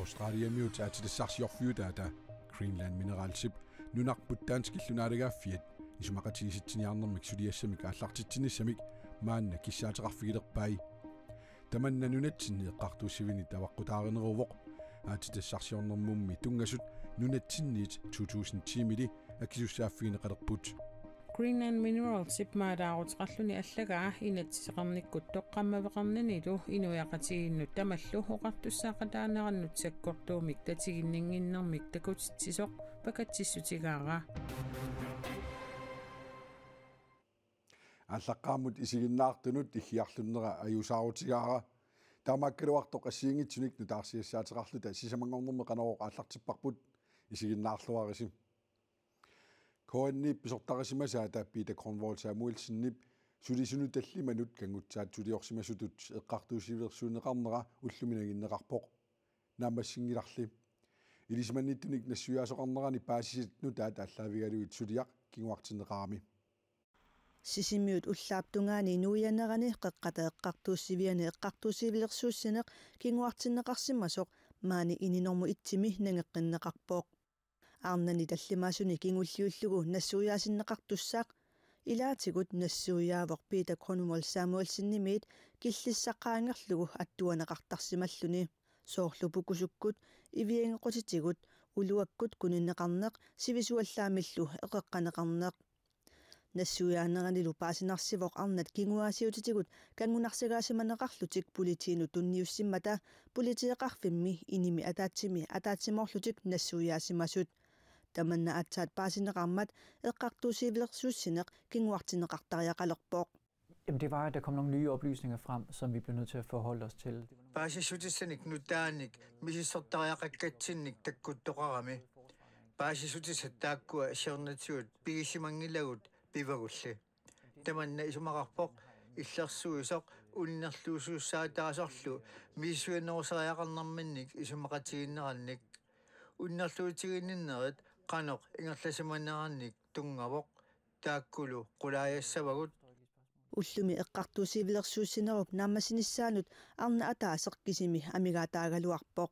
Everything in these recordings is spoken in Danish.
Australiamiut aatilassarsiorfiutaata Greenland Mineralship nunarput taanskillunaaligaafiat isumaqatigisitiniarnermik suliassamik aallartittinissamik maanna kissaateqarfigilerpai tamanna nunatsinni eqqartuussivini tavaqqutaaринеруvoq aatilassarsiornermummi tungasut nunatsinniit 2010-mili akisussaaffigini qalerput Greenland Mineralship maadaaruteqarluni allagaa inatsiseqarnikkut toqqammaveqarnanilu inuiaqatiginnut tamallu oqartussaaqataanerannut sakkortuumik tatiginninginnermik takutitsisoq pakatsissutigaara аллаққармут исигиннаартунут иггиарлуннера аюсаарутигаара таамааккалуарто qassiingitsunik nutaarsiassaateqarluta sisамангорнэрме qanoroq ааллартиппарпут исигиннаарлуарисим коаннип писортарисимасаа тааппита Cornwall Samuelsen-нип сулисуну таллиманут кангутсаат сулиорсимасутут эққартуусивлерсуунеқарнера уллуминагиннеқарпоқ наамассингиларли илисманниттуник нассуяасоқарнерани паасиситнутаат ааллаавигалуит сулиақ кингуартинеқарами сисимиут уллааптунгаани нуианерани қеққата эққартууссивиани эққартуусивлерсууссинеқ кингуартинеқарсимасоқ маани ининорму итсими нангеққиннеқарпоқ арнани таллимаасуни кингуллиуллугу нассуяасиннеқартуссаақ илаатигут нассуяавоқ Peter Cornwall Samuelsen-нимиит киллиссаққаангерлугу аттуанеқартарсималлуни соорлупукусуккут ивиангеқутитигут улуаккут куниннеқарнеқ сивисуаллаамиллу эқеққанеқарнеқ нассуяанеранилу паасинарсивоқ арнат кингуаасиутитигут кангунарсигаасиманеқарлутик политиину тунниуссиммата политиеқарфимми иними атаатсимоорлутик нассуяасимасут таманна атсаат паасинеқармат эққартуусивлерсууссинеқ кингуартинеқартариақалерпоқ. Jamen det var, at der kom nogle nye oplysninger frem, som vi blev nødt til at forholde os til. Paasisutissanik nutaanik misissortariaqakkatsinnik takkuttoqarami. Paasisutisat taakkua sernatiut pigisimangilagut pivagulli. Tamanna isumaqarpoq иллерсуисоq уннерлуусууссаатаасорлу мисуиннерусариақарнарманник исумақатигиннеранник уннерлуутигиннерит qanoq ингерласиманеранник тунгавоq тааккулу qulaayassavagут уллуми эққартуусивлерсууссинеруп нааммасиниссаанут арна атаасеқ кисими амигаатаагалуарпоқ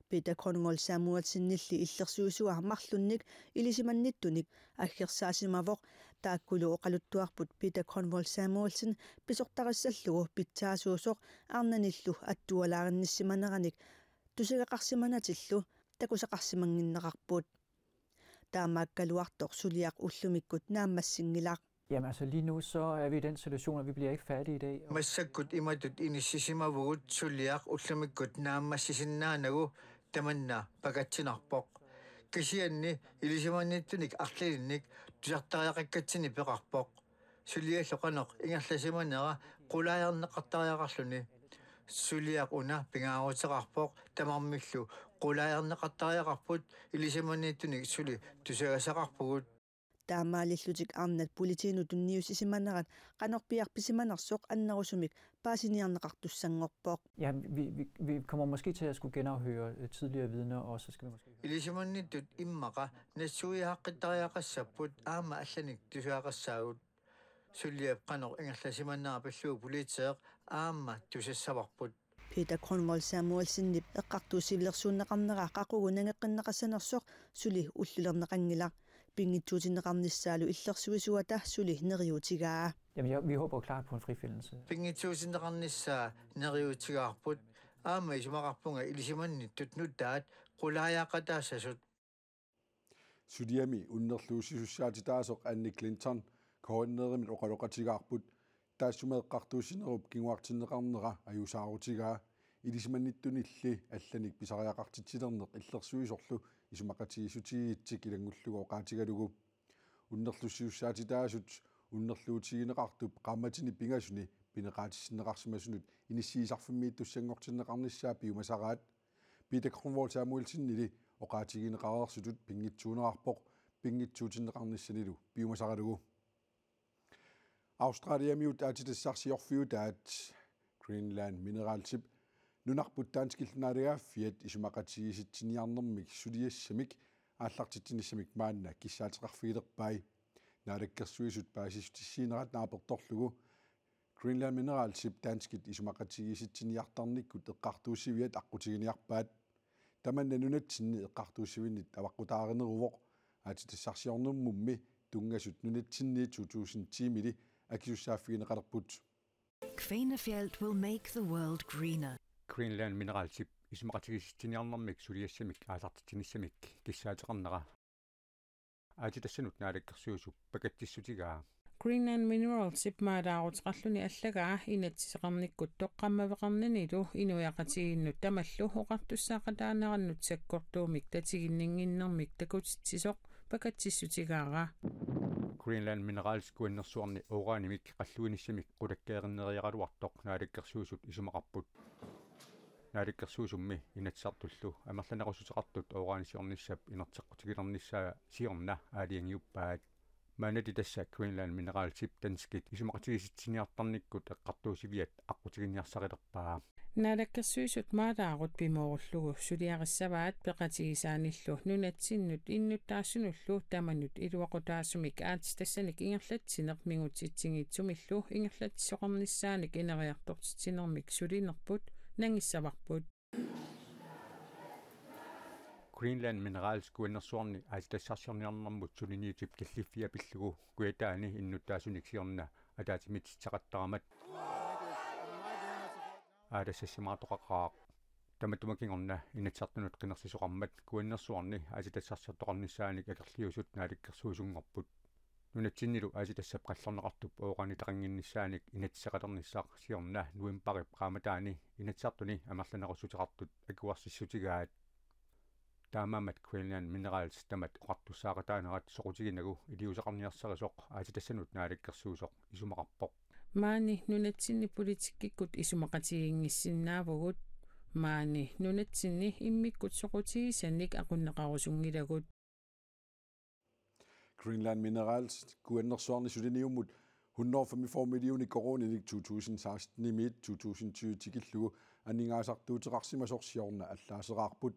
Peter Cornwall Samuelsen-нилли иллерсуусуа марлунник илисиманниттуник аггерсаасимавоқ тааккулу оқалуттуарпут Peter Cornwall Samuelsen писортариссаллугу питсаасуусоқ арнаниллу аттуалааринниссиманераник тусагақарсиманатиллу такусақарсимангиннеқарпут таамааккалуартоқ сулиақ уллумиккут нааммассингилақ. Jamen altså lige nu så er vi i den situation, at vi bliver ikke færdige i dag. Massakkut imatut inissisimavugut sulliaq ullamikkut naammassisinnaanagu tamanna pakatsinarpoq kisianni ilisimannittunik arlilinnik tusartariaqakkatsini peqarpoq sullialloqanoq ingerlasimanera qulaajarneqartariaqarluni sulliaq una pingaaruteqarpoq tamarmillu qulaajarneqartariaqarput ilisimannittunik suli tusagasaqarpugut таамаалиллутик арнат политиину тунниусисиманерат канорпиарписиманерсоқ аннерусумик паасиниарнеқартуссангорпоқ. Ja, vi kommer måske til at skulle genafhøre tidligere vidner, og så skal vi måske... Ilisimannitut immaqa nassuihaqqitariaqassaput aama allanik tusaaqassaagut sulliap qanoq ingerlasimannerapalluu politieq aama tusassavarput Peter Cornwall Samuelsen-nip эққартуусивлерсууннеқарнера қақугу нангеққиннеқассанерсоқ сули уллулернеқангила пингитсуутиннеқарниссаалу иллерсуисуата сули нериутигаа. Jamen, vi håber klart på en frifindelse. Pingitsuutиннеқарнissaa neriutigaarput aama isumaqarpunga ilisimannittut nuttaat qulaajaqataassasut Sudiami unnerluusisussaatataasoq Annie Clinton koordineerimit oqaloqatigaarput тассумеэққартуусинеруп кингуартиннеқарнера аюсаарутигаа илисиманниттунилли алланик писариақартитсилернеқ иллерсуисорлу исумақатигисутигиитсик илангуллугу оқаатигалугу уннерлуссиуссаатитаасут уннерлуутигинеқартуп қамматини пингасуни пинеқаатиссинеқарсимасунут иниссиисарфиммиит туссангортиннеқарниссаа пиумасараат Peter Cornwall Samuelsen-нили оқаатигинеқарерсутут пингитсуунеқарпоқ пингитсуутиннеқарниссанилу пиумасаралугу Australiamiut aatilassarsiorfiutaat Greenland Mineralship nunarput taanskillunaaligaafiat isumaqatigisitiniarnermik suliassamik ааллартитсинissамик маанна киссааteqarfigilerpai naalakkersuisut paasisutissiinerat naapertorlugu Greenland Mineralship Danskit isumaqatigisitiniartarnikkut eqqartuussiviat aqutiginiarpaat tamanna nunatsinni eqqartuussivinit avaqqutaareneruvoq aatitassarsiornermummi tungasut nunatsinni 2010-mili akisussaaffigинеqalerput Kvanefjeld will make the world greener. Greenland mineralsip ismaqatigisitiniarnermik suliassamik aalartitinnissamik kissaateqarnera aatitassanut naalakkersuusup pakattissutigaa Greenland Mineralsip maadaaruteqarluni allagaa inatsiseqarnikkut toqqammaveqarnanilu inuiaqatiginnut tamallu oqartussaaqataanерannut sakkortuumik tatiginninginnermik takutitsisoq pakatsissutigaara Greenland minerals kuannersuarni oraanimik qalluinissamik qulakkeerinneriaqaluartoq naalakkersuusut isumaqarput naalakkersuusummi inatsartullu amerlanerusuteqartut oraanisiornissap inerteqqutigilernissaa siorna aaliangiuppaat maanati tassa Greenland mineralsip tanskit isumaqatigisitsiniartarnikkut eqqartuusiviat aqutiginniarsarilerpaa naalakkersuusut maadaarut pimoorullugu suliarissavaat peqatigisaanillu nunatsinnut innuttaassunullu tamanut iluaqutaasumik aatitassanik ingerlatsineq mingutitsigiitsumillu ingerlatissoqarnissaanik ineriartortitsinermik sulinerput nangissavarput Greenland minerals kuannersuarni aatitassarsiorniarnermut suliniutip kalliffiapillugu kuataani innuttaasunik siorna ataatimitsaqattaramat aadassasimaatoqaqaaq tamatumakingorna inatsartunut qinersisoqarmat kuannersuarni aatitassarsiortoqarnissaanik akerliusut naalikkersuusungorput nunatsinnilu aatitassap qallorneqartup ooqani taqanginnissaanik inatsaqalernissaaq siorna nuimparip qaamataani inatsartuni amerlanerusuteqartut akuarsissutigaat taamaamat Greenland minerals tamat oqartussaaqataanerat soqutiginagu iliuseqarniarsarisoq aatitassanut naalikkersuusoq isumaqarpoq maani nunatsinni politikikkut isumaqatiginngissinaavugut maani nunatsinni immikkut soqutigisannik aqunneqarusungilagut Greenland Minerals kuannersuarni suliniummut 145 millioner koronenik 2016 imit 2020 tikillugu anningaasartuuteqarsimasorsiorna allaaserаарput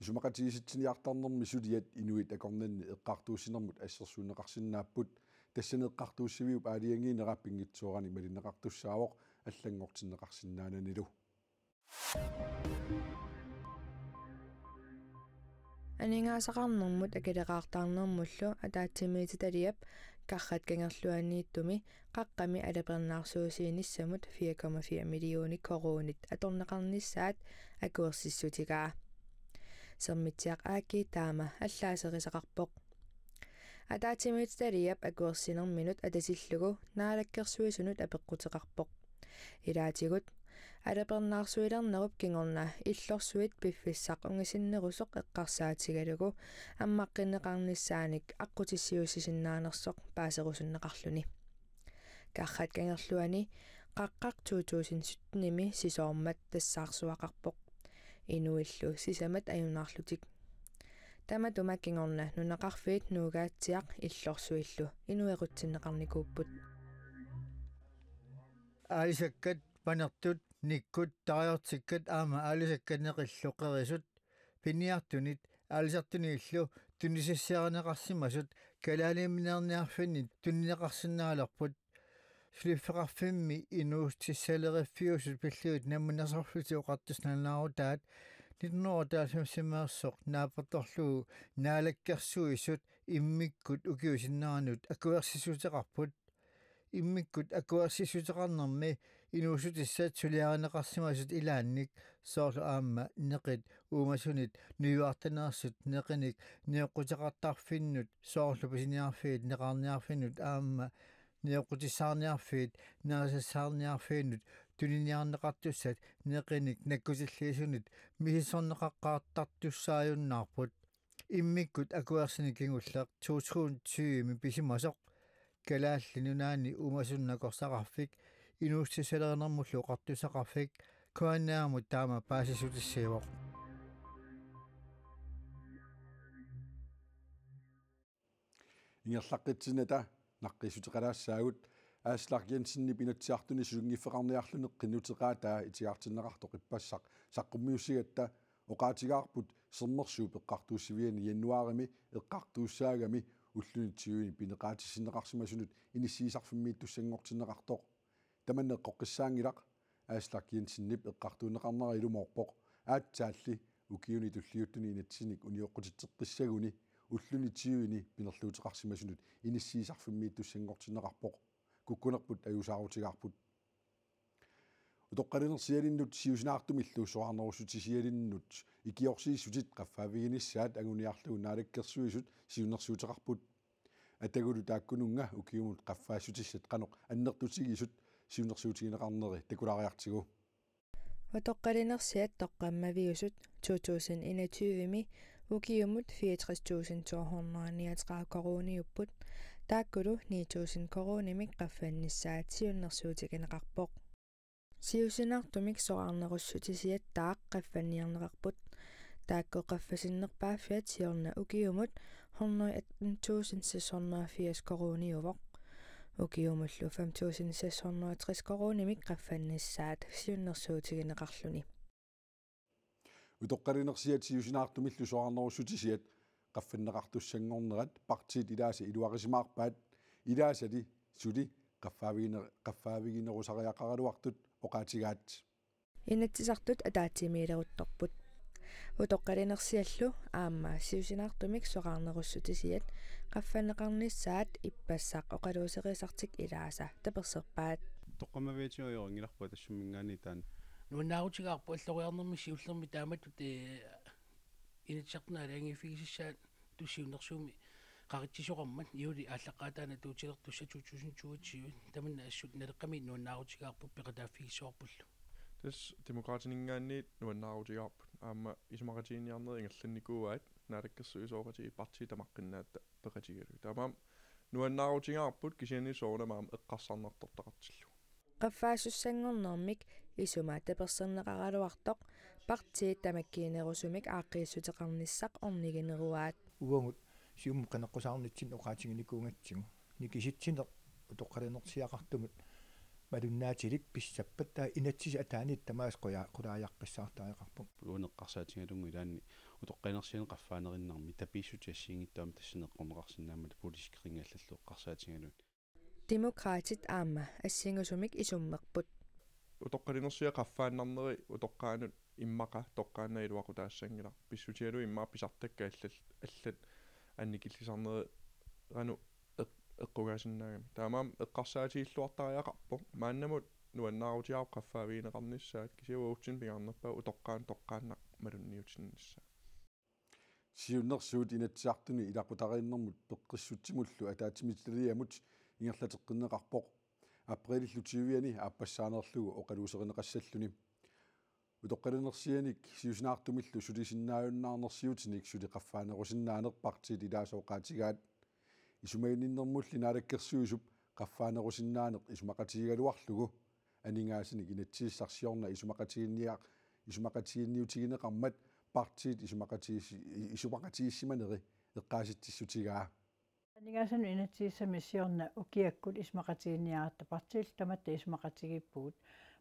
isumaqatigisitsiniartarnermi suliat inuit akornanni eqqartuussinermut assersuunneqarsinnaapпут тассанеэккартууссивиуп аалиангиинераппингитсуорани малиннеқартуссаавоқ аллангортиннеқарсинаананилу анингаасақарнэрмут акилеқартаарнэрмуллу атаатсимиититалиап каррат кангерлуанииттуми қаққами алапернаарсуусииниссамут 4,4 миллиони коронит аторнеқарниссаат акуерсиссутигаа сермитсиақ ааки таама аллаасерисақарпоқ атаатимиититалиап акуерсинерминут атасиллугу наалаккерсуисунут апеққутеқарпоқ илаатигут алапернаарсуилернеруп кингорна иллорсуит пиффиссақ унгасиннерусоқ эққарсаатигалугу аммаққиннеқарниссааник аққутиссиуссисиннаанерсоқ паасерусуннеқарлуни каррат кангерлуани қаққақ 2017-ми сисоормат тассаарсуақарпоқ инуиллу сисамат аюнаарлутик таматума кингорна нунеқарфиит нуугаатсиақ иллорсуиллу инуэқутсиннеқарникууппут аисаккат панертут никкут тариортиккат аама алисакканеқиллоқерисут пиниартунит алисартуниллу тунисассиарнеқарсимасут калаалиминерниарфиннит туннеқарсинаалерпут слиффеқарфимми инуустиссалериффиусут пиллуит наммунерсорфути оқартусналнаарутаат 1995 наапорторлуу наалаккерсуисут иммиккут укиусиннаранут акуерсисутеқарпут иммиккут акуерсисутеқарнерми инуусутиссаат сулиаринеқарсимасут илаанник соорлу аама неқит уумасунит ньюартанерсут неқиник неоққутеқартарфиннут соорлу писиниарфиит неқарниарфиннут аама неоққутиссаарниарфиит наасассаарниарфииннут тунниарнеқартуссат неқиник наккутиллиисунит мисисорнеқаққаартартуссааюннаарпут иммиккут акуерсини кингуллеқ 2020-ми писимасоқ калаалли нунаани умасуннакорсақарфик инуустисалернэрмуллу оқартусақарфик куаннаамут таама паасисутиссиивоқ ингерлаққитсината наққисутеқалаассаагут ааслақ Jensenни пинатсиартуни сулунгиффеқарниарлунеқ қиннутеқаатаа итигаартиннеқартоқ иппассақ саққуммиуссигатта оқаатигаарпут сермерсууп эққартууссивиани януарими эққартууссаагами уллунитсиуини пинеқаатиссиннеқарсимасунут иниссиисарфиммиит туссангортиннеқартоқ таманнеққоққиссаангилақ ааслақ Jensenнип эққартуунеқарнера илумоорпоқ аатсаалли ukiuni tulliuttuni inatsinik unioqqutitteqqissaguni ulluni tiuini pinerluuteqarsimasunut inissiisarfimmiittussangortinneqarpoq kukkunerput ajusaaruutigaarput utoqqalinersialinnut siusinaartumillu soarnerussutisialinnut ikiorsiissutit qaffaaviginissaat aguniarlugu naalakkersuisut siunersuuteqarput atagulu taakkununga ukiumut qaffaassutissat qanoq annertutigisut siunersuutigineqarneri takulariartigu utoqqalinersiat toqqammaviusut 2021 ukiumut 64.239 koroniupput taakkulu 9.000 koronimik qaffannissaat siunnersuutigineqarpoq siusinartumik soarnerussutisiat taaq qaffanniarneqarput taakko qaffasinnерпааффиат сиорна укиумут 118.680 корoniuvoq укиумуллу 5.660 коронимик qaffannissaat siunnersuutigineqarluni utoqqalinersiat siusinaartumillu soarnerussutisiat qaffanneqartussangornerat partiit ilaasa iluarisimaarpaat ilaasali suli qaffaaviginerusariaqaraluartut oqaatigaat inatsisartut ataatimiileruttorput utoqqalinersiallu aamma siusinaartumik soqarnerussutisiat qaffanneqarnissaat ippassaq oqaluuseqisartik ilaasa taperserpaat toqqamaviatioriorngilarpu tassummingaani taan nuannaaruutigaarpu alloriarnermi siullermi taamatut inatsartnaala angifigisissaat tussiunnersuumi qarittisoqarmat iuli ааллаққаатаана туутилертусса 2020 таманна ассут налеққами нуаннаарутигаарпу пеқатааффигисуарпуллу тас демократинингаанниит нуаннаарутигаарпут аама исмақатииниарнери ингерланникууаат наалаккерсуисоорати партии тамаққиннаатта пеқатигалу тамаам нуаннаарутигаарпут кисиани соонамаам эққарсарнартортақартиллу qaffaasussanngornermik isumaa taperserneqaraluartoq partии tamakkiinerusumik aaqqiissutеқарниссақ орнигинеруаат уангут сиумму канеққусаарнитсин оqaатингиникуунгаtsigu никиситсинеқ утоққалинерсиақартумут малуннаатилик писсаппат таа инатсиси атаанит тамаас қулааjaqqissаарtaaqarpu уунеққарсаатингалунгу илаанни утоққинерсиан qaffaanerиннарми таписсутиассиингиттаама тассинеққорнеқарсинаамат политиккерингааллаллу эққарсаатингалун демократит аама ассингусумик исуммерпут утоққалинерсиа qaffaannarneri утоққаанут иммақа тоққааннаилуақутаассангила писсутиалу иммаа писартакка аллат анникиллисарнери рану эққугаасиннаагами таамаам эққарсаатииллуартариақарпо мааннамут нуаннаарутиаа qaffaaviineqarnissaat кисиуутсин пигарнерпаа утоққаан тоққааннақ малунниутиннссаа siunnersuut inatsiartuni ilaqutarinnermut peqqissutsimullu ataatimitilliamut ingерлатеққиннеқарпоқ априлиллу 20-ани ааппассаанерлугу оқалуусеринеқассаллуни утоққалинерсианик сиусинаартумиллу сулисиннааюннаарнерсиутиник сули qaffaanerusиннаанерпартиит илаасооқаатигаат исумаиннермулли наалаккерсуисуп qaffaanerusиннаанеқ исумақатигалуарлугу анингаасиник инатсииссарсиорна исумақатиинниутигинеқармат партиит исумақатииссиманери эққааситтиссутигаа анингаасану инатсииссамиссиорна укиаккут исмақатиинниарта партиил таматта исмақатигиппугут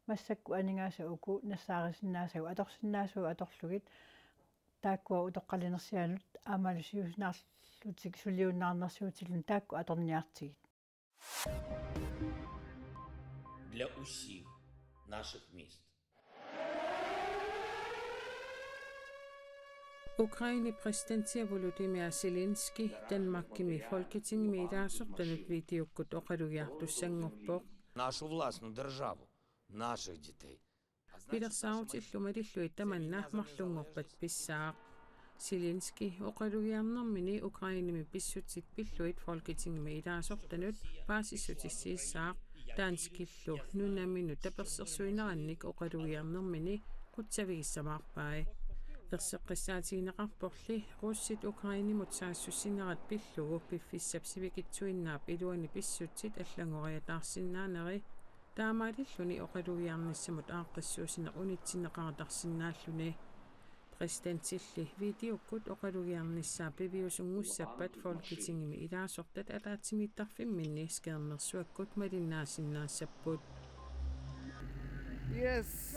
массакку анингааса уку нассаарисиннаасагу аторсиннаасугу аторлугит тааккуа утоққалинерсианут аамалу сиуснаарлутик сулиуннаарнерсуутиллун таакку аторниартигит для усих наших мест. Ukraine præsidenttier Volodymyr Zelensky Danmarkimi Folketingimi idaasortanut videokkut oqalugiartussangorpoq Нашу властную державу, наших детей. Пилерсаутиллумалиллуи таманнаахмарлунгорпат писсаақ Zelensky oqalugiarnermini Ukrainimi pissutsit pilluit Folketingimi idaasortanut paasissutissiissaaq taanskillu nunaminu tapersersuinerannik oqalugiarnermini qutsavigissamаарpai Erseqqissaatigineqarporli ruussit Ukrainimut saassусинерат пиллугу пиффиссапсивикитсуиннаап илуани писсутсит аллангориатаарсиннаанери таамаалиллуни оқалугиарниссамут ааққиссуусинеқ унитсинеқаратарсинааллуни præsidenttilli videokkut оқалугиарниссаа пивиусунгуссаппат Folketingimi илаасортат алаатсимиттарфимминни скеернерсуаккут малиннаасиннаассаппут Yes.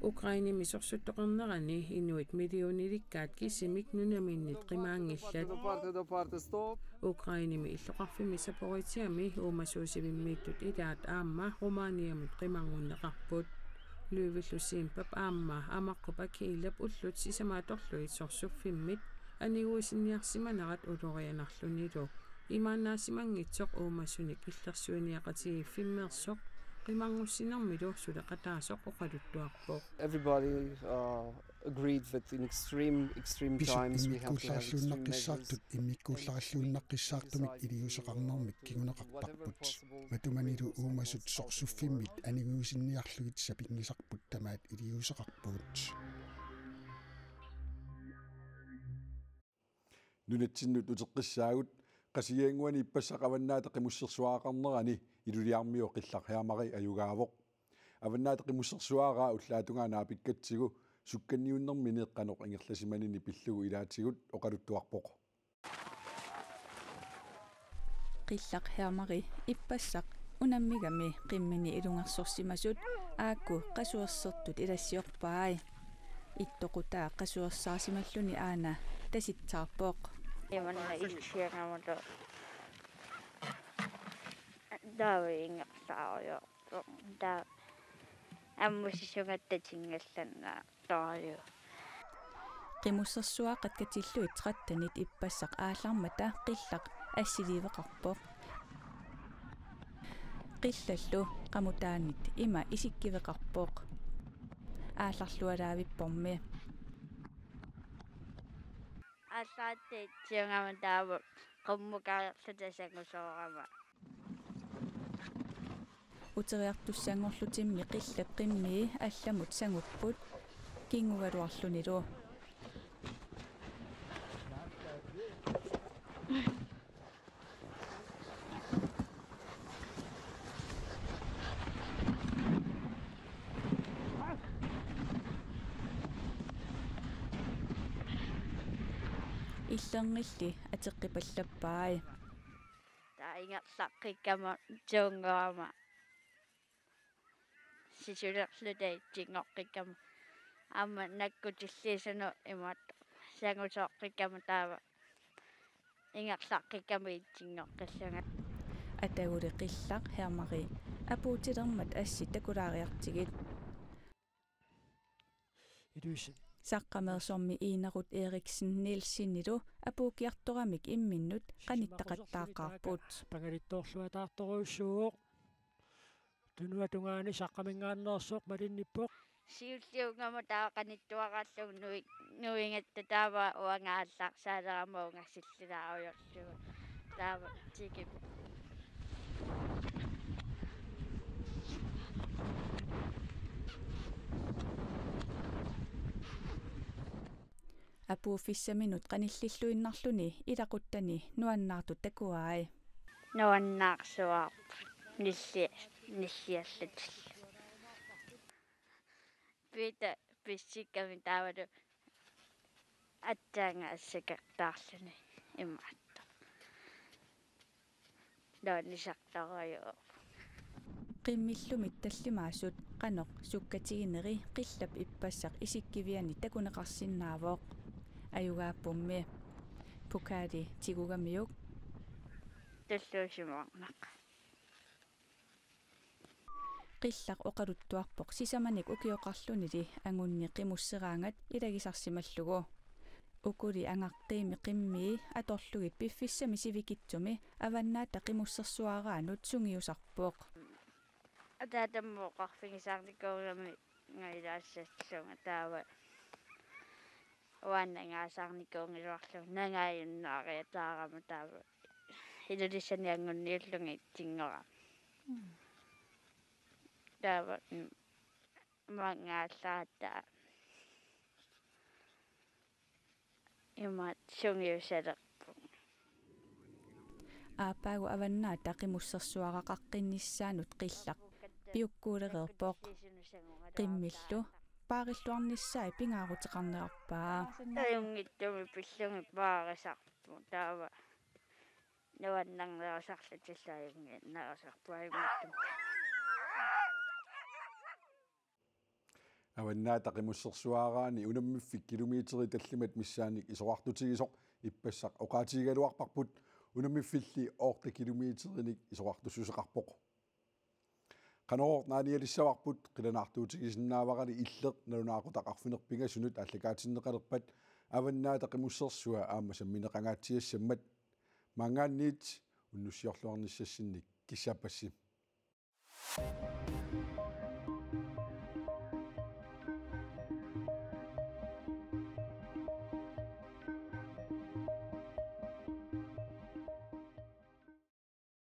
Ukraine misorsutoqernerani inuit millioonilikkaat kisimik nunaminnit qimaangillat Ukraine mi illoqarfimi saporitiami uumasuusivimmiittut ilaat aamma Romaniamut qimangunneqarput Løvellusiimpap aamma amaqqop akiilap ullut sisamatorluit sorsuffimit aniguisinniarsimanarat ulorianarlunilu imaannaasimanngitsoq uumasunik illersuiniaqatigiffimersoq qimangussinermilu suleqataasoq oqaluttuarpoq. Everybody agreed that in extreme times we have to have extreme measures. Imikkuullaralluunnaqqissaartumik iliuseqarnermik kiguneqartarput matumanilu uumasut sorsuffimit aniguisinniarlugit sapingisarput tamaat iliuseqarpugut. Nunatsinut uteqqissaagut qasiyaanguani ippassaqavannaata qimussersuaqarnerani iluliarmio qillarheamari ayugaavoq avannaata qimussersuaraa ullaatungaa naapikkatsigu sukkanniunnermini eqqanoq ingerlasimanini pillugu ilaatigut oqaluttuarpoq qillarheamari ippassaq unammigami qimmini ilungarsorsimasut aakku qasuersertut ilassiorpaai ittoqutaa qasuersaarsimalluni aana tasitsaarpoq imanna ilsiangamalo daawingertaario daa аммусисугаттатингалланна таариу qimусsersuaqat katilluit 13-nit ippassaq ааллармата qillaq ассиливеқарпоқ qillallu qamutaanit ima isikkivеқарпоқ аалларлуалаавиппорми ассааттит тиунгама тааву qummukaarlutasangusoorama uteriartussangorlutimmi qillap qimmii алламут сангуппут кингугалуарлунилу иллернилли атеққипаллаппаи таингерлаққиккама туунгаама сисулерлутаитсингоққиккама аама наккутиллиисану имаат сангусооққиккама таава ингерлаққиккама итсингоққиллунга атагули qillaq hermari apuutilermat assi takulaaриартигит saqqamersormi Iinerut Eriksen Nielsinnilu apuukiartoramik imminnut qanittaqattaaqarput pangalittoorluataartoruussuuq tunuatungaani saqqamingaanneersoq malinnippoq siulliungama taa qanittuaqaallug nuingatta taava uangaallaaq saaleramauungassillilaaujorlugu taava tikip apuufissaminut qanillilluinnarluni ilaquttani nuannaartu takuaai nuannaarsuarp nilliallat pita pissikkami taavalu attaanga assakaqtaarluni imaatta doonnisartarayu qimmillumit tallimaassut qanoq sukkatigineri qillap ippassaq isikkiviani takuneqarsinnaavoq ayugaappummi pukaali tigugamiuk таллуусимуарнақ qillaq oqaluttuarpoq sisamanik ukioqarlunili angunni qimusseraangat ilagisarsimallugu ukuli angaqqiimi qimmii atorlugit piffissami sivikitsumi avannaata qimussersuaraanut sungiusarpoq атаатаммооқарфигисаарникуугами ngailaassallunga taava уаннангааасаарникуунгилуарлу нангааюннаариатаарама таава илулиссаниангунниуллунги итсингора таава мангааллаата имаат сунгиусалерпу аапаагу аваннаата qimussersuaraqaqqinnissaanut qillaq piukkuulereerpoq qimmillu paarilluarnissaai pingaaruteqarnerarpaa аюнгиттуми пиллунги паарисарпу таава нуаннарнерасарлутиллааюнги нарасарпуаюнгиттум аваннаата qimussersuaraani unammiffik kilometeri tallimat missaanik isoqartutigisoq ippassaq oqaatigigaluarparput unammiffilli oorta kilometerinik isoqartussuseqarpoq qanoor naanialissavarput qilanartuutigisinnaavaqali illeq nalunaaqutaqarfinerpingasunut allakaatinneqalerpat avannaata qimussersua aamma sammineqangaatiassammat mangaanniit unnussiorluarnissassinnik kissapassim